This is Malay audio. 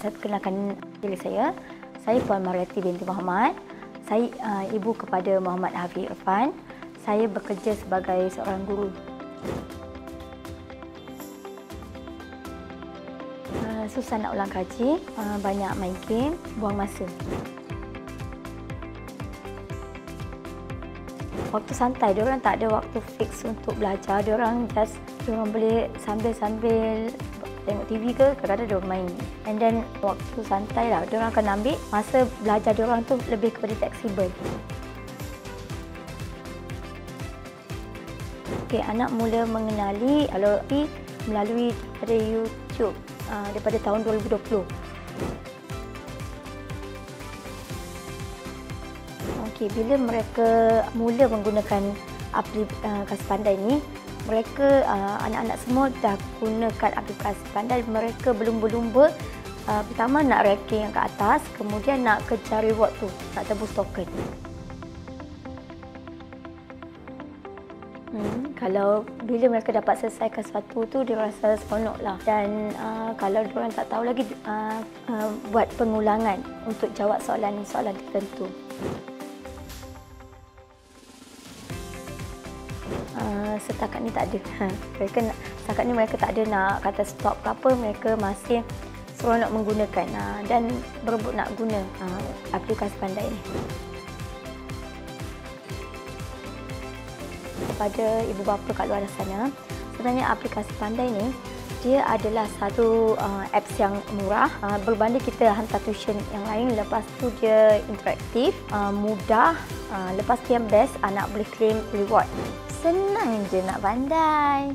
Saya perkenalkan diri saya. Saya Puan Mariati binti Muhammad. Saya ibu kepada Muhammad Hafiz Irfan. Saya bekerja sebagai seorang guru. Susah nak ulang kaji, banyak main game, buang masa. Waktu santai, diorang tak ada waktu fix untuk belajar. Diorang boleh sambil tengok TV ke, kadang-kadang diorang main. And then waktu santai lah, diorang akan ambil masa belajar diorang tu lebih kepada fleksibel. Okay, anak mula mengenali LRP melalui daripada YouTube daripada tahun 2020. Okay, bila mereka mula menggunakan aplikasi pandai ni, mereka anak-anak semua dah gunakan aplikasi pandai. Mereka berlumba-lumba, pertama nak ranking yang ke atas, kemudian nak kejar reward tu, nak tebus token. Kalau bila mereka dapat selesaikan sesuatu tu, dia rasa seronok lah. Dan kalau diorang tak tahu lagi, buat pengulangan untuk jawab soalan-soalan tertentu. Setakat ni tak ada. Setakat ni mereka tak ada nak kata stop ke apa, mereka masih seronok menggunakan dan berebut nak guna aplikasi pandai ni. Kepada ibu bapa kat luar sana, sebenarnya aplikasi pandai ni dia adalah satu apps yang murah berbanding kita hantar tuition yang lain. Lepas tu dia interaktif, mudah, lepas tu yang best, anak boleh claim reward. Senang je nak pandai.